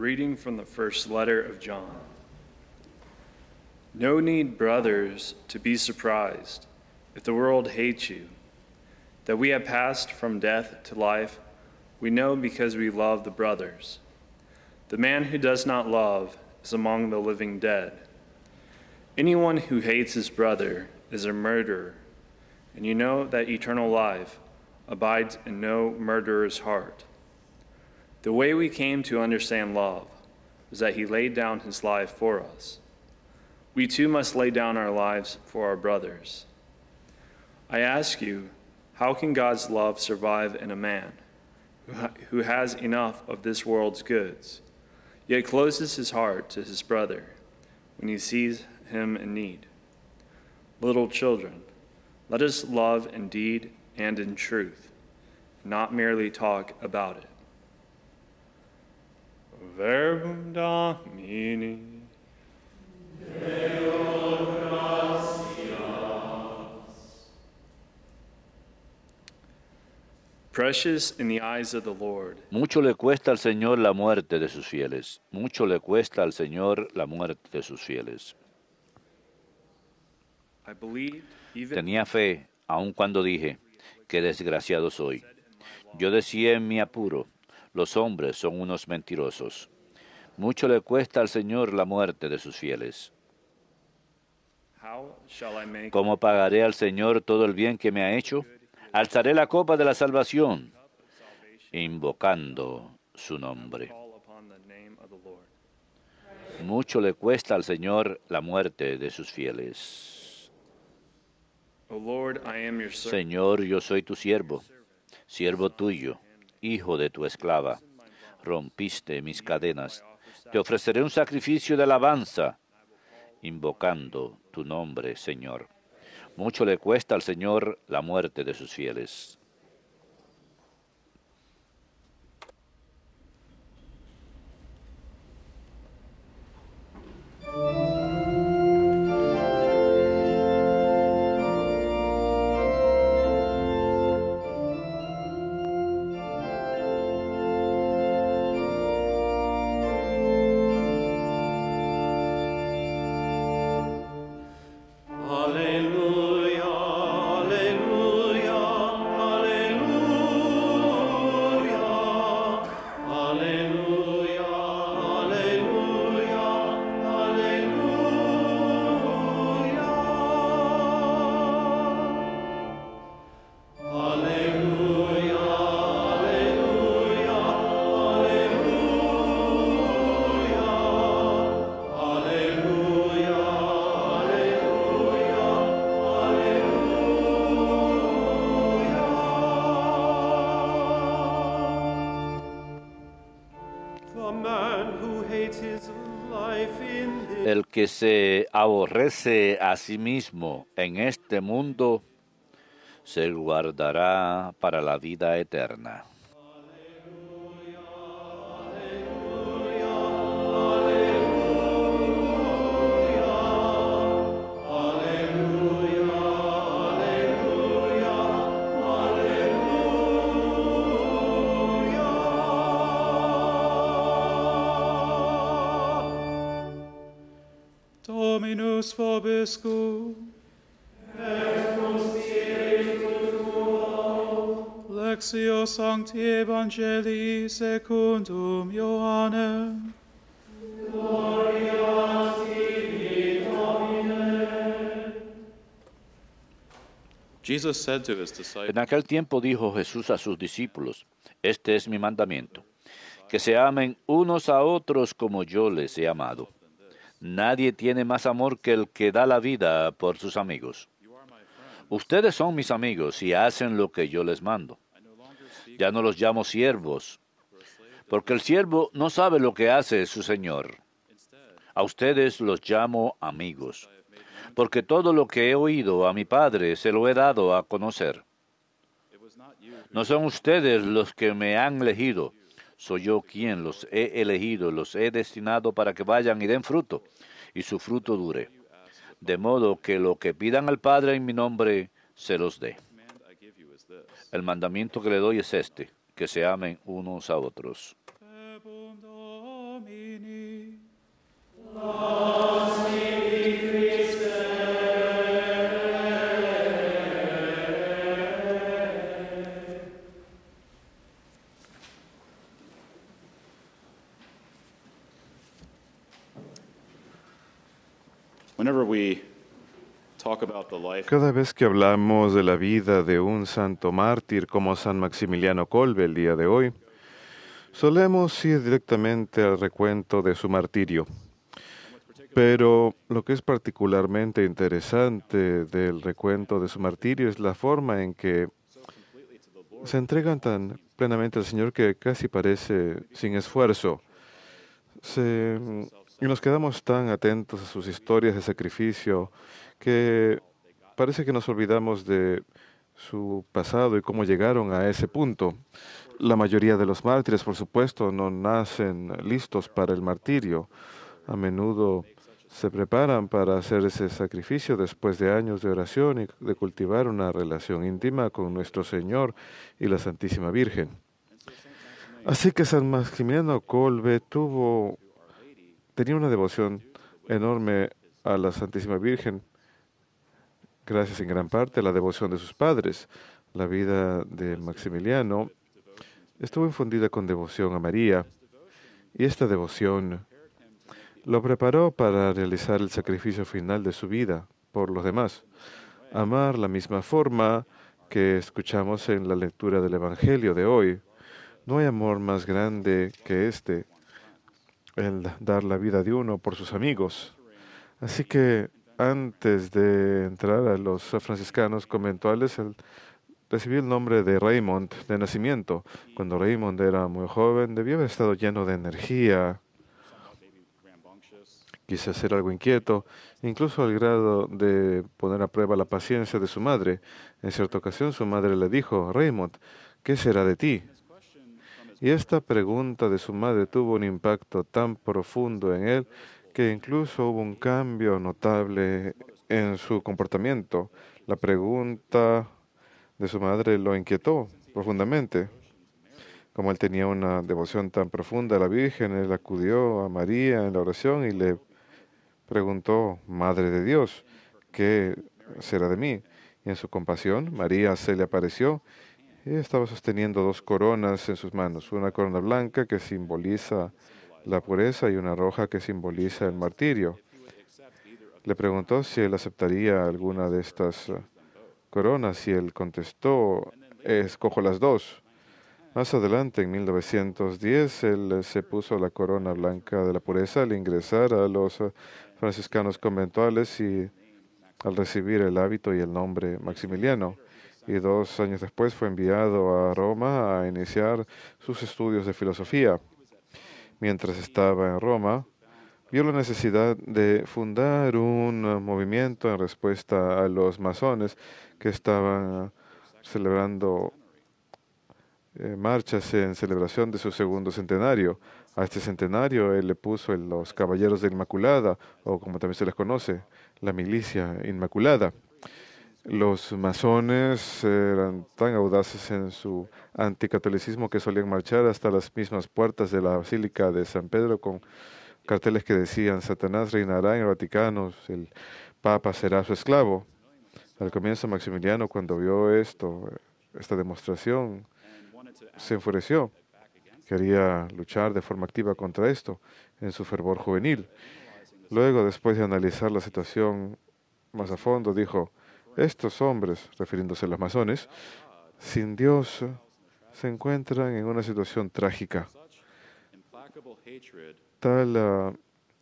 reading from the first letter of John. No need, brothers, to be surprised if the world hates you. That we have passed from death to life, we know because we love the brothers. The man who does not love is among the living dead. Anyone who hates his brother is a murderer, and you know that eternal life abides in no murderer's heart. The way we came to understand love is that he laid down his life for us. We too must lay down our lives for our brothers. I ask you, how can God's love survive in a man who has enough of this world's goods, yet closes his heart to his brother when he sees him in need? Little children, let us love in deed and in truth, not merely talk about it. Verbum Domini. Precious in the eyes of the Lord. Mucho le cuesta al Señor la muerte de sus fieles. Mucho le cuesta al Señor la muerte de sus fieles. Tenía fe, aun cuando dije, qué desgraciado soy. Yo decía en mi apuro, los hombres son unos mentirosos. Mucho le cuesta al Señor la muerte de sus fieles. ¿Cómo pagaré al Señor todo el bien que me ha hecho? Alzaré la copa de la salvación, invocando su nombre. Mucho le cuesta al Señor la muerte de sus fieles. Señor, yo soy tu siervo, siervo tuyo, hijo de tu esclava. Rompiste mis cadenas. Te ofreceré un sacrificio de alabanza, invocando tu nombre, Señor. Mucho le cuesta al Señor la muerte de sus fieles. El que se aborrece a sí mismo en este mundo, se guardará para la vida eterna. Dominus vobiscum. Et cum spiritu tuo. Lectio Sancti Evangelii secundum Ioannem. Gloria tibi, Domine. Jesus said to his disciples, En aquel tiempo dijo Jesús a sus discípulos, este es mi mandamiento, que se amen unos a otros como yo les he amado. Nadie tiene más amor que el que da la vida por sus amigos. Ustedes son mis amigos y hacen lo que yo les mando. Ya no los llamo siervos, porque el siervo no sabe lo que hace su señor. A ustedes los llamo amigos, porque todo lo que he oído a mi Padre se lo he dado a conocer. No son ustedes los que me han elegido, soy yo quien los he elegido, los he destinado para que vayan y den fruto, y su fruto dure. De modo que lo que pidan al Padre en mi nombre, se los dé. El mandamiento que le doy es este, que se amen unos a otros. Whenever we talk about the life Cada vez que hablamos de la vida de un santo mártir como San Maximiliano Kolbe el día de hoy, solemos ir directamente al recuento de su martirio. Pero lo que es particularmente interesante del recuento de su martirio es la forma en que se entregan tan plenamente al Señor que casi parece sin esfuerzo. Y nos quedamos tan atentos a sus historias de sacrificio que parece que nos olvidamos de su pasado y cómo llegaron a ese punto. La mayoría de los mártires, por supuesto, no nacen listos para el martirio. A menudo se preparan para hacer ese sacrificio después de años de oración y de cultivar una relación íntima con nuestro Señor y la Santísima Virgen. Así que San Maximiliano Kolbe tenía una devoción enorme a la Santísima Virgen, gracias en gran parte a la devoción de sus padres. La vida de Maximiliano estuvo infundida con devoción a María, y esta devoción lo preparó para realizar el sacrificio final de su vida por los demás. Amar la misma forma que escuchamos en la lectura del Evangelio de hoy. No hay amor más grande que el dar la vida de uno por sus amigos. Así que antes de entrar a los franciscanos conventuales, él recibió el nombre de Raymond de nacimiento. Cuando Raymond era muy joven, debió haber estado lleno de energía, quizás ser algo inquieto, incluso al grado de poner a prueba la paciencia de su madre. En cierta ocasión su madre le dijo: Raymond, ¿qué será de ti? Y esta pregunta de su madre tuvo un impacto tan profundo en él que incluso hubo un cambio notable en su comportamiento. La pregunta de su madre lo inquietó profundamente. Como él tenía una devoción tan profunda a la Virgen, él acudió a María en la oración y le preguntó: Madre de Dios, ¿qué será de mí? Y en su compasión, María se le apareció y estaba sosteniendo dos coronas en sus manos, una corona blanca que simboliza la pureza y una roja que simboliza el martirio. Le preguntó si él aceptaría alguna de estas coronas y él contestó: escojo las dos. Más adelante, en 1910, él se puso la corona blanca de la pureza al ingresar a los franciscanos conventuales y al recibir el hábito y el nombre Maximiliano. Y 2 años después fue enviado a Roma a iniciar sus estudios de filosofía. Mientras estaba en Roma, vio la necesidad de fundar un movimiento en respuesta a los masones que estaban celebrando marchas en celebración de su segundo centenario. A este centenario él le puso los Caballeros de Inmaculada, o como también se les conoce, la Milicia Inmaculada. Los masones eran tan audaces en su anticatolicismo que solían marchar hasta las mismas puertas de la Basílica de San Pedro con carteles que decían: Satanás reinará en el Vaticano, el Papa será su esclavo. Al comienzo, Maximiliano, cuando vio esta demostración, se enfureció. Quería luchar de forma activa contra esto en su fervor juvenil. Luego, después de analizar la situación más a fondo, dijo: estos hombres, refiriéndose a los masones, sin Dios, se encuentran en una situación trágica. Tal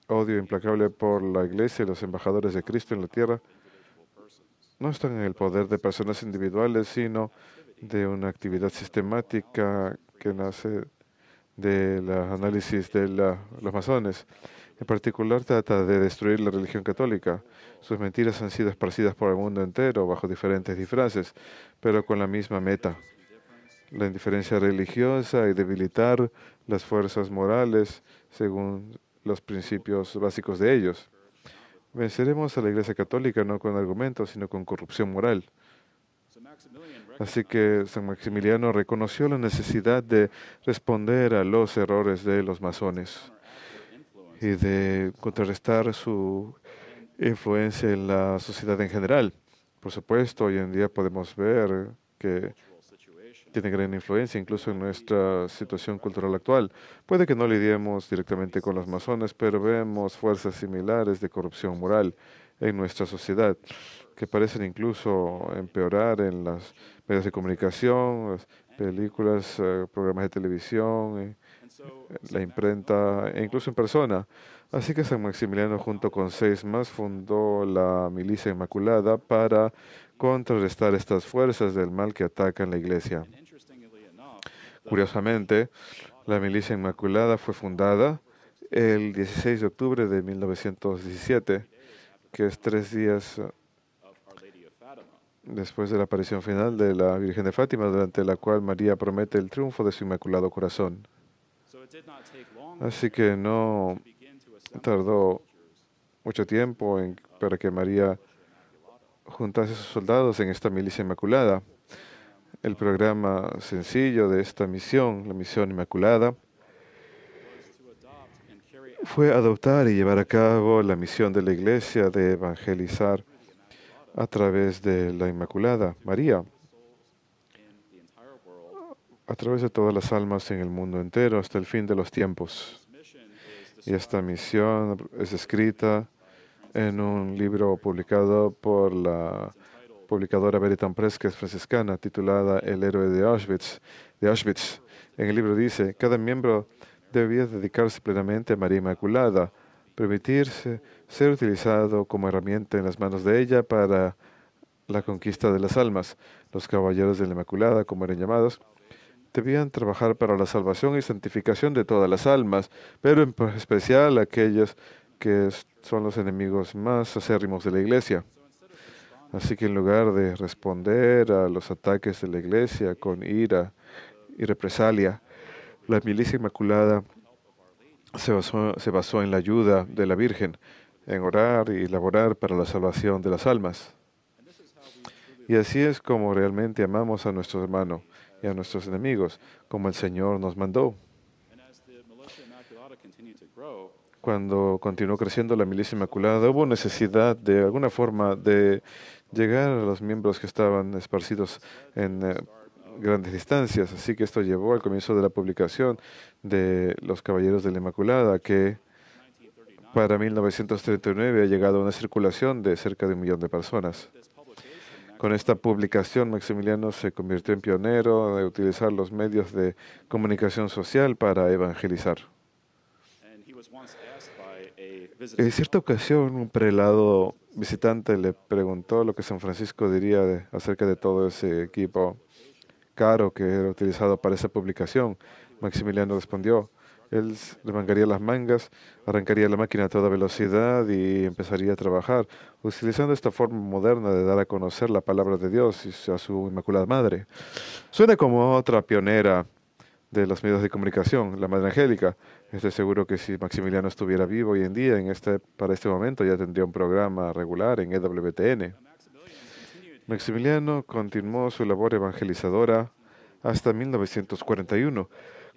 odio implacable por la Iglesia y los embajadores de Cristo en la tierra no están en el poder de personas individuales, sino de una actividad sistemática que nace del análisis de los masones. En particular, trata de destruir la religión católica. Sus mentiras han sido esparcidas por el mundo entero bajo diferentes disfraces, pero con la misma meta: la indiferencia religiosa y debilitar las fuerzas morales según los principios básicos de ellos. Venceremos a la Iglesia Católica no con argumentos, sino con corrupción moral. Así que San Maximiliano reconoció la necesidad de responder a los errores de los masones. y de contrarrestar su influencia en la sociedad en general. Por supuesto, hoy en día podemos ver que tiene gran influencia incluso en nuestra situación cultural actual. Puede que no lidiemos directamente con los masones, pero vemos fuerzas similares de corrupción moral en nuestra sociedad que parecen incluso empeorar en los medios de comunicación, las películas, programas de televisión, la imprenta e incluso en persona. Así que San Maximiliano, junto con 6 más, fundó la Milicia Inmaculada para contrarrestar estas fuerzas del mal que atacan la Iglesia. Curiosamente, la Milicia Inmaculada fue fundada el 16 de octubre de 1917, que es 3 días después de la aparición final de la Virgen de Fátima, durante la cual María promete el triunfo de su Inmaculado Corazón. Así que no tardó mucho tiempo para que María juntase a sus soldados en esta Milicia Inmaculada. El programa sencillo de esta misión, la Misión Inmaculada, fue adoptar y llevar a cabo la misión de la Iglesia de evangelizar a través de la Inmaculada María, a través de todas las almas en el mundo entero hasta el fin de los tiempos. Y esta misión es escrita en un libro publicado por la publicadora Veritas Press, que es franciscana, titulada El héroe de Auschwitz. En el libro dice: cada miembro debía dedicarse plenamente a María Inmaculada, permitirse ser utilizado como herramienta en las manos de ella para la conquista de las almas. Los caballeros de la Inmaculada, como eran llamados, debían trabajar para la salvación y santificación de todas las almas, pero en especial aquellos que son los enemigos más acérrimos de la Iglesia. Así que en lugar de responder a los ataques de la Iglesia con ira y represalia, la Milicia Inmaculada se basó en la ayuda de la Virgen, en orar y laborar para la salvación de las almas. Y así es como realmente amamos a nuestro hermano y a nuestros enemigos, como el Señor nos mandó. Cuando continuó creciendo la Milicia Inmaculada, hubo necesidad de alguna forma de llegar a los miembros que estaban esparcidos en grandes distancias. Así que esto llevó al comienzo de la publicación de los Caballeros de la Inmaculada, que para 1939 ha llegado a una circulación de cerca de 1 millón de personas. Con esta publicación, Maximiliano se convirtió en pionero de utilizar los medios de comunicación social para evangelizar. En cierta ocasión, un prelado visitante le preguntó lo que San Francisco diría acerca de todo ese equipo caro que era utilizado para esa publicación. Maximiliano respondió: él remangaría las mangas, arrancaría la máquina a toda velocidad y empezaría a trabajar, utilizando esta forma moderna de dar a conocer la palabra de Dios y a su Inmaculada Madre. Suena como otra pionera de los medios de comunicación, la Madre Angélica. Estoy seguro que si Maximiliano estuviera vivo hoy en día, para este momento, ya tendría un programa regular en EWTN. Maximiliano continuó su labor evangelizadora hasta 1941,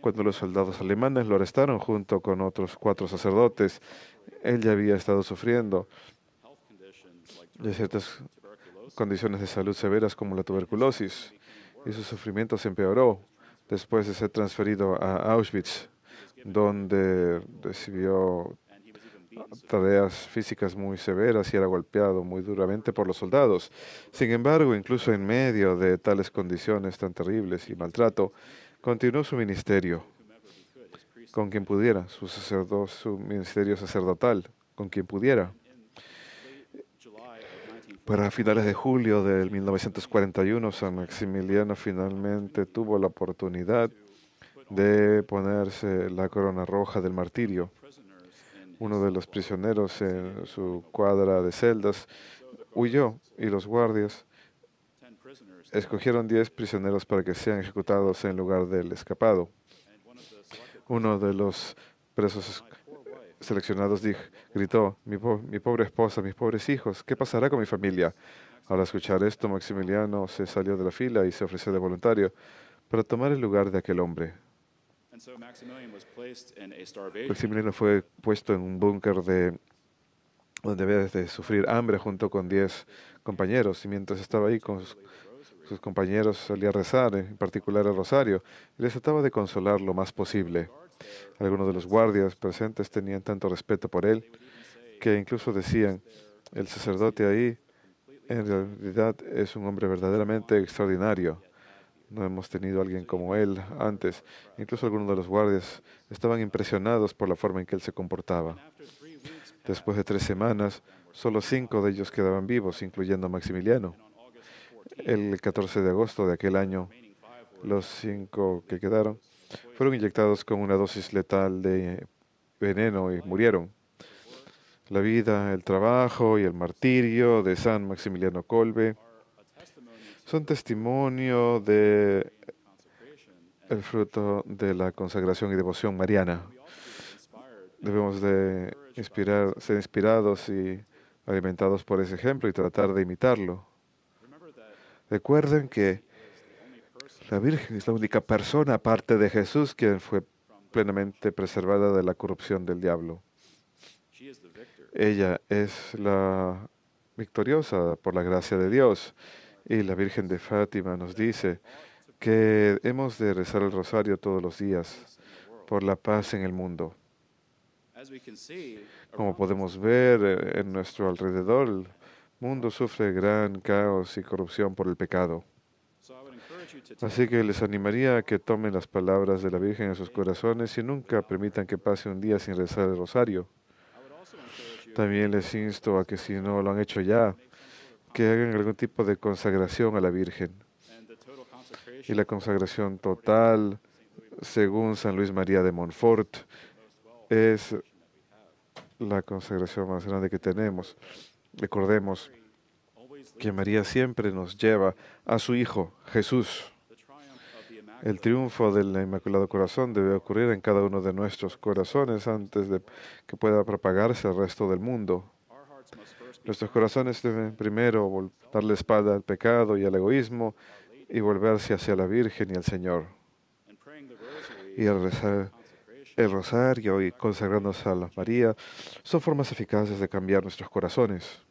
cuando los soldados alemanes lo arrestaron junto con otros 4 sacerdotes. Él ya había estado sufriendo de ciertas condiciones de salud severas como la tuberculosis, y su sufrimiento se empeoró después de ser transferido a Auschwitz, donde recibió tareas físicas muy severas y era golpeado muy duramente por los soldados. Sin embargo, incluso en medio de tales condiciones tan terribles y maltrato, continuó su ministerio con quien pudiera, su ministerio sacerdotal con quien pudiera. Para finales de julio de 1941, San Maximiliano finalmente tuvo la oportunidad de ponerse la corona roja del martirio. Uno de los prisioneros en su cuadra de celdas huyó y los guardias escogieron 10 prisioneros para que sean ejecutados en lugar del escapado. Uno de los presos seleccionados gritó: mi pobre esposa, mis pobres hijos, ¿qué pasará con mi familia? Al escuchar esto, Maximiliano se salió de la fila y se ofreció de voluntario para tomar el lugar de aquel hombre. Maximiliano fue puesto en un búnker donde había de sufrir hambre junto con 10 compañeros. Y mientras estaba ahí con sus compañeros, solía rezar, en particular el rosario, y les trataba de consolar lo más posible. Algunos de los guardias presentes tenían tanto respeto por él que incluso decían, el sacerdote ahí en realidad es un hombre verdaderamente extraordinario. No hemos tenido a alguien como él antes. Incluso algunos de los guardias estaban impresionados por la forma en que él se comportaba. Después de 3 semanas, solo 5 de ellos quedaban vivos, incluyendo a Maximiliano. El 14 de agosto de aquel año, los 5 que quedaron fueron inyectados con una dosis letal de veneno y murieron. La vida, el trabajo y el martirio de San Maximiliano Kolbe son testimonio de el fruto de la consagración y devoción mariana. Debemos de ser inspirados y alimentados por ese ejemplo y tratar de imitarlo. Recuerden que la Virgen es la única persona, aparte de Jesús, quien fue plenamente preservada de la corrupción del diablo. Ella es la victoriosa por la gracia de Dios. Y la Virgen de Fátima nos dice que hemos de rezar el rosario todos los días por la paz en el mundo. Como podemos ver en nuestro alrededor, el mundo sufre gran caos y corrupción por el pecado. Así que les animaría a que tomen las palabras de la Virgen en sus corazones y nunca permitan que pase un día sin rezar el rosario. También les insto a que si no lo han hecho ya, que hagan algún tipo de consagración a la Virgen. Y la consagración total, según San Luis María de Montfort, es la consagración más grande que tenemos. Recordemos que María siempre nos lleva a su Hijo, Jesús. El triunfo del Inmaculado Corazón debe ocurrir en cada uno de nuestros corazones antes de que pueda propagarse al resto del mundo. Nuestros corazones deben primero dar la espalda al pecado y al egoísmo y volverse hacia la Virgen y al Señor. Y al rezar el rosario y consagrarnos a la María son formas eficaces de cambiar nuestros corazones.